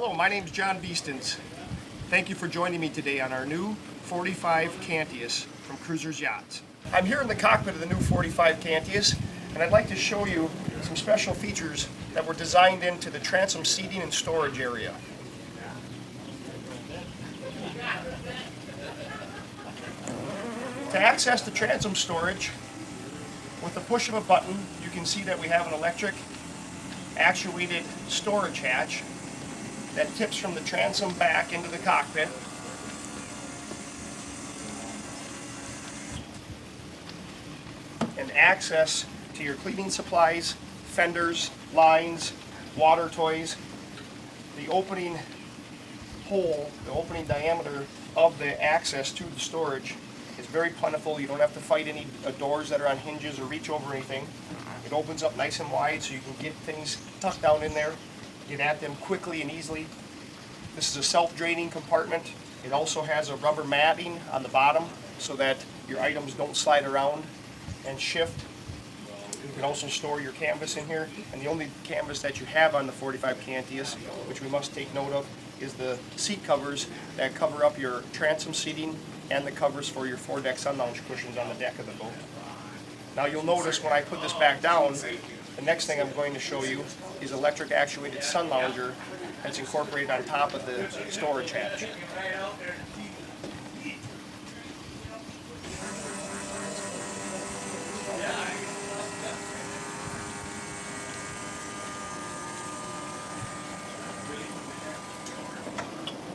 Hello, my name is Jon Viestenz. Thank you for joining me today on our new 45 Cantius from Cruisers Yachts. I'm here in the cockpit of the new 45 Cantius, and I'd like to show you some special features that were designed into the transom seating and storage area. To access the transom storage, with the push of a button, you can see that we have an electric actuated storage hatch that tips from the transom back into the cockpit. And access to your cleaning supplies, fenders, lines, water toys. The opening hole, the opening diameter of the access to the storage is very plentiful. You don't have to fight any doors that are on hinges or reach over anything. It opens up nice and wide so you can get things tucked down in there, get at them quickly and easily. This is a self-draining compartment. It also has a rubber matting on the bottom so that your items don't slide around and shift. You can also store your canvas in here, and the only canvas that you have on the 45 Cantius, which we must take note of, is the seat covers that cover up your transom seating and the covers for your foredeck sun lounge cushions on the deck of the boat. Now you'll notice when I put this back down, the next thing I'm going to show you is electric actuated sun lounger that's incorporated on top of the storage hatch.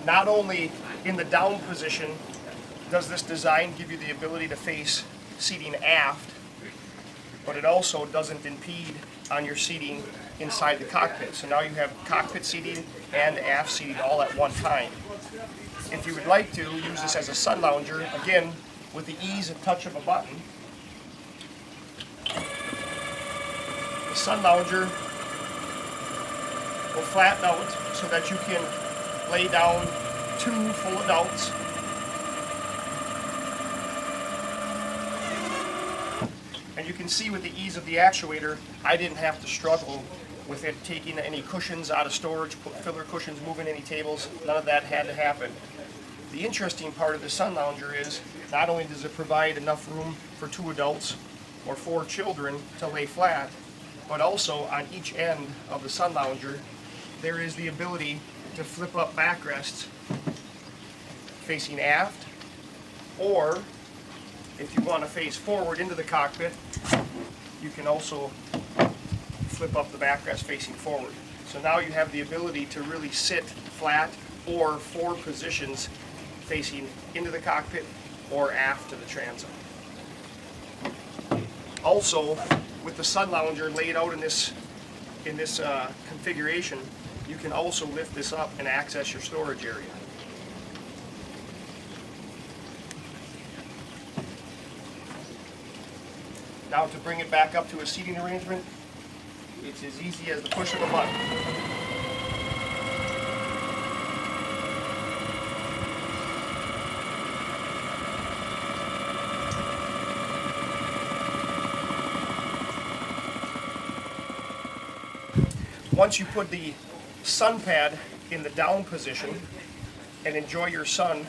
Not only in the down position does this design give you the ability to face seating aft, but it also doesn't impede on your seating inside the cockpit. So now you have cockpit seating and aft seating all at one time. If you would like to use this as a sun lounger, again, with the ease and touch of a button, the sun lounger will flatten out so that you can lay down 2 full adults. And you can see with the ease of the actuator, I didn't have to struggle with it taking any cushions out of storage, filler cushions, moving any tables. None of that had to happen. The interesting part of the sun lounger is not only does it provide enough room for 2 adults or 4 children to lay flat, but also on each end of the sun lounger, there is the ability to flip up backrests facing aft, or if you want to face forward into the cockpit, you can also flip up the backrest facing forward. So now you have the ability to really sit flat or 4 positions facing into the cockpit or aft to the transom. Also, with the sun lounger laid out in this configuration, you can also lift this up and access your storage area. Now to bring it back up to a seating arrangement, it's as easy as the push of a button. Once you put the sun pad in the down position and enjoy your sun,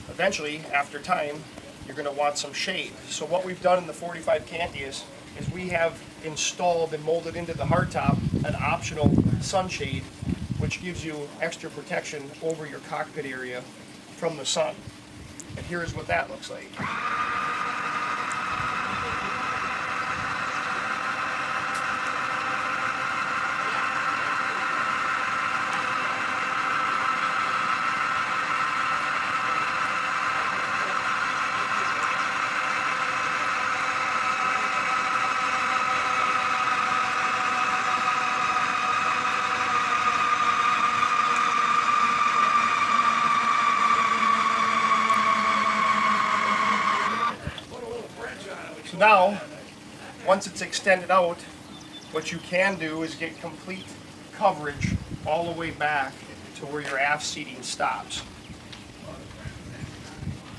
eventually, after time, you're going to want some shade. So what we've done in the 45 Cantius is we have installed and molded into the hardtop an optional sunshade, which gives you extra protection over your cockpit area from the sun. And here's what that looks like. So now, once it's extended out, what you can do is get complete coverage all the way back to where your aft seating stops.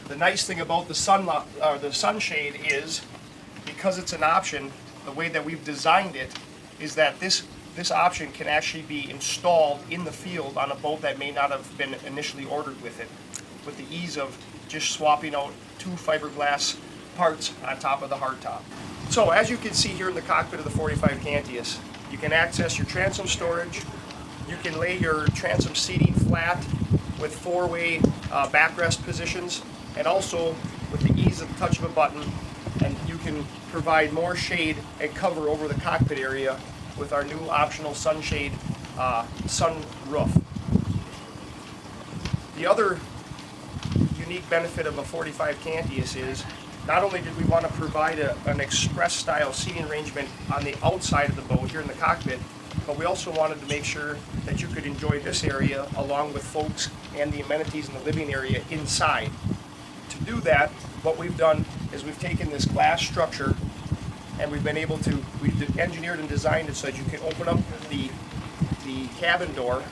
The nice thing about the sunshade is, because it's an option, the way that we've designed it is that this this option can actually be installed in the field on a boat that may not have been initially ordered with it, with the ease of just swapping out 2 fiberglass parts on top of the hardtop. So as you can see here in the cockpit of the 45 Cantius, you can access your transom storage, you can lay your transom seating flat with 4-way backrest positions, and also with the ease of the touch of a button, and you can provide more shade and cover over the cockpit area with our new optional sunshade sunroof. The other unique benefit of a 45 Cantius is not only did we want to provide an express style seating arrangement on the outside of the boat here in the cockpit, but we also wanted to make sure that you could enjoy this area along with folks and the amenities in the living area inside. To do that, what we've done is we've taken this glass structure and we've engineered and designed it so that you can open up the cabin door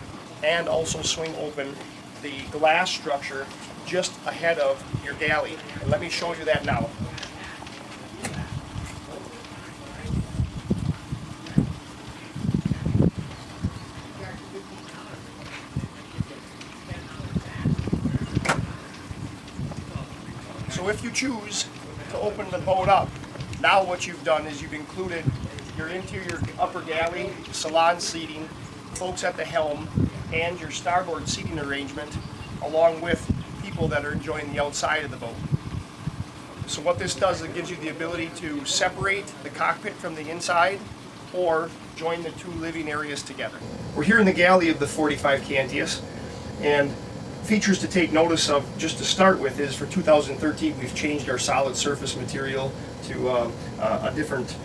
and also swing open the glass structure just ahead of your galley. And let me show you that now. So if you choose to open the boat up, now what you've done is you've included your interior upper galley, salon seating, folks at the helm, and your starboard seating arrangement, along with people that are enjoying the outside of the boat. So what this does, it gives you the ability to separate the cockpit from the inside or join the 2 living areas together. We're here in the galley of the 45 Cantius, and features to take notice of just to start with is for 2013 we've changed our solid surface material to a different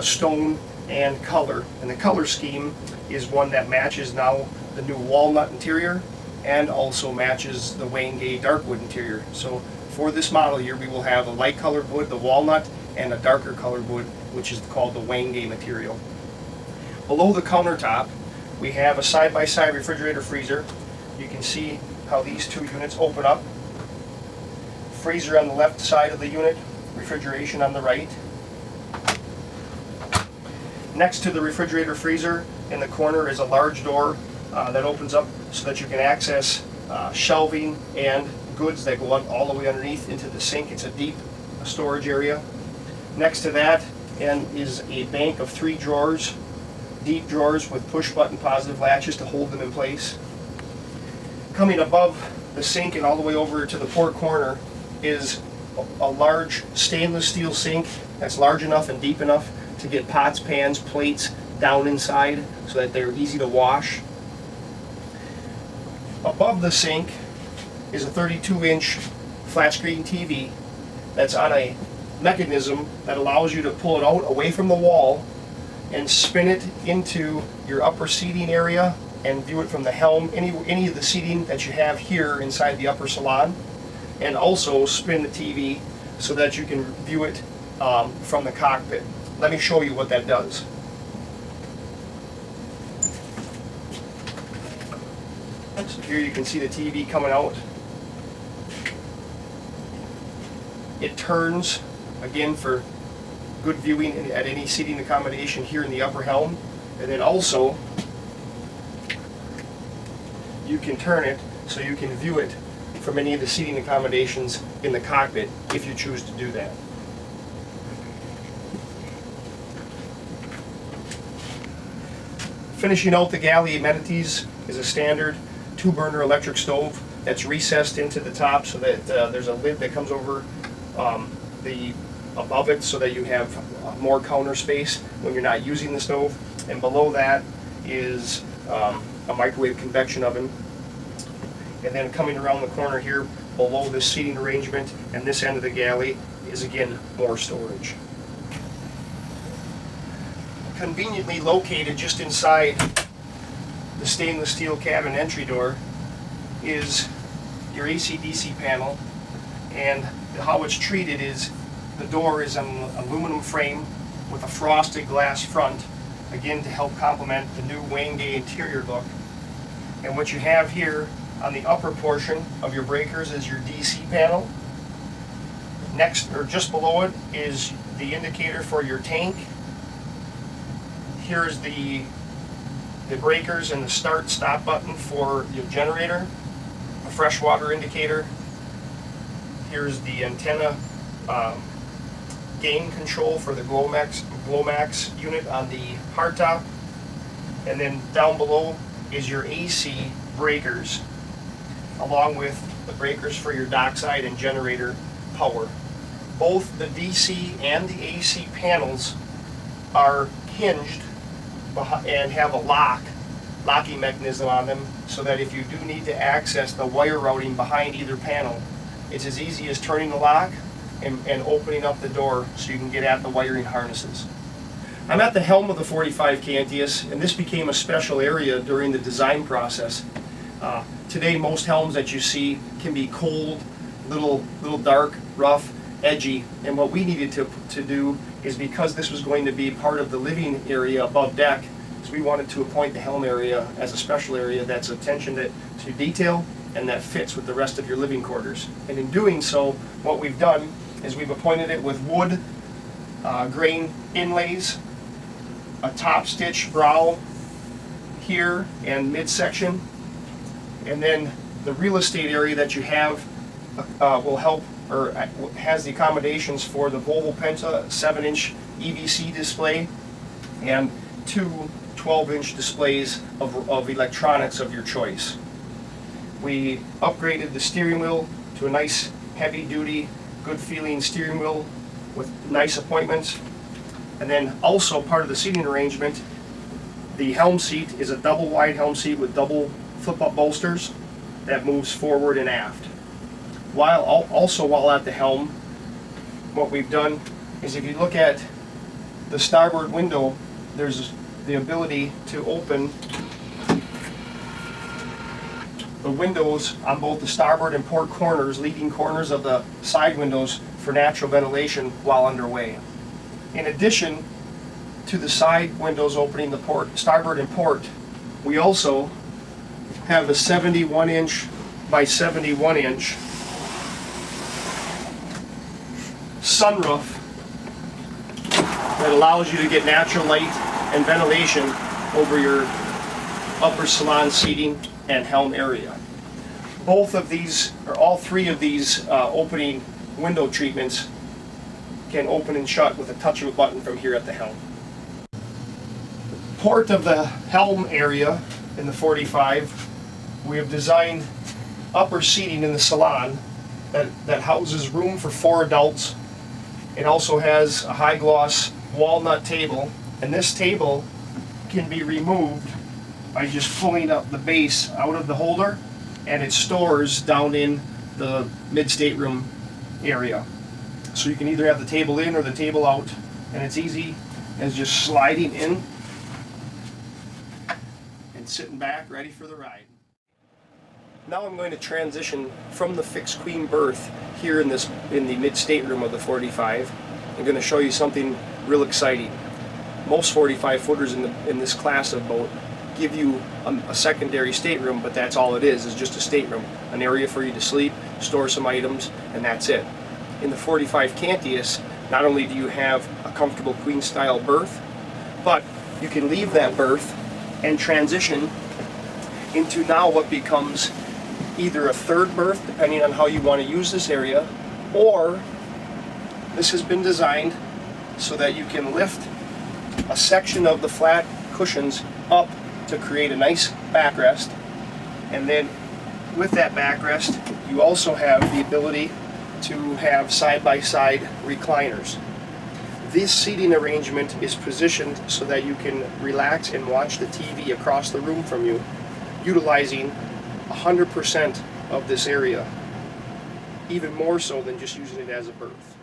stone and color, and the color scheme is one that matches now the new walnut interior and also matches the Wayne Gay dark wood interior. So for this model here we will have a light colored wood, the walnut, and a darker colored wood, which is called the Wayne Gay material. Below the countertop we have a side-by-side refrigerator freezer. You can see how these 2 units open up. Freezer on the left side of the unit, refrigeration on the right. Next to the refrigerator freezer in the corner is a large door that opens up so that you can access shelving and goods that go all the way underneath into the sink. It's a deep storage area. Next to that is a bank of 3 drawers, deep drawers with push button positive latches to hold them in place. Coming above the sink and all the way over to the port corner is a large stainless steel sink that's large enough and deep enough to get pots, pans, plates down inside so that they're easy to wash. Above the sink is a 32-inch flat screen TV that's on a mechanism that allows you to pull it out away from the wall and spin it into your upper seating area and view it from the helm, any of the seating that you have here inside the upper salon, and also spin the TV so that you can view it from the cockpit. Let me show you what that does. So here you can see the TV coming out. It turns, again, for good viewing at any seating accommodation here in the upper helm, and then also you can turn it so you can view it from any of the seating accommodations in the cockpit if you choose to do that. Finishing out the galley amenities is a standard 2-burner electric stove that's recessed into the top so that there's a lid that comes over above it so that you have more counter space when you're not using the stove. And below that is a microwave convection oven. And then coming around the corner here below this seating arrangement and this end of the galley is again more storage. Conveniently located just inside the stainless steel cabin entry door is your AC/DC panel, and how it's treated is the door is an aluminum frame with a frosted glass front, again to help complement the new Wayne Gay interior look. And what you have here on the upper portion of your breakers is your DC panel. Next, or just below it, is the indicator for your tank. Here's the the breakers and the start-stop button for your generator, a freshwater indicator. Here's the antenna gain control for the Glomax unit on the hardtop. And then down below is your AC breakers, along with the breakers for your dockside and generator power. Both the DC and the AC panels are hinged and have a locking mechanism on them, so that if you do need to access the wire routing behind either panel, it's as easy as turning the lock and opening up the door so you can get at the wiring harnesses. I'm at the helm of the 45 Cantius, and this became a special area during the design process. Today, most helms that you see can be cold, little dark, rough, edgy, and what we needed to do is, because this was going to be part of the living area above deck, is we wanted to appoint the helm area as a special area that's attention to detail and that fits with the rest of your living quarters. And in doing so, what we've done is we've appointed it with wood grain inlays, a top stitch brow here and midsection, and then the real estate area that you have will help, or has the accommodations for the Volvo Penta 7-inch EVC display and two 12-inch displays of electronics of your choice. We upgraded the steering wheel to a nice heavy-duty, good-feeling steering wheel with nice appointments. And then also part of the seating arrangement, the helm seat is a double-wide helm seat with double flip-up bolsters that moves forward and aft. While at the helm, what we've done is, if you look at the starboard window, there's the ability to open the windows on both the starboard and port corners, leading corners of the side windows, for natural ventilation while underway. In addition to the side windows opening the starboard and port, we also have a 71-inch by 71-inch sunroof that allows you to get natural light and ventilation over your upper salon seating and helm area. Both of these, or all three of these opening window treatments can open and shut with a touch of a button from here at the helm. Port of the helm area in the 45, we have designed upper seating in the salon that houses room for 4 adults. It also has a high gloss walnut table, and this table can be removed by just pulling up the base out of the holder, and it stores down in the mid-stateroom area. So you can either have the table in or the table out, and it's easy as just sliding in and sitting back ready for the ride. Now I'm going to transition from the fixed queen berth here in the mid-stateroom of the 45. I'm going to show you something real exciting. Most 45 footers in this class of boat give you a secondary stateroom, but that's all it is just a stateroom, an area for you to sleep, store some items, and that's it. In the 45 Cantius, not only do you have a comfortable queen style berth, but you can leave that berth and transition into now what becomes either a third berth, depending on how you want to use this area, or this has been designed so that you can lift a section of the flat cushions up to create a nice backrest, and then with that backrest you also have the ability to have side-by-side recliners. This seating arrangement is positioned so that you can relax and watch the TV across the room from you, utilizing 100% of this area, even more so than just using it as a berth.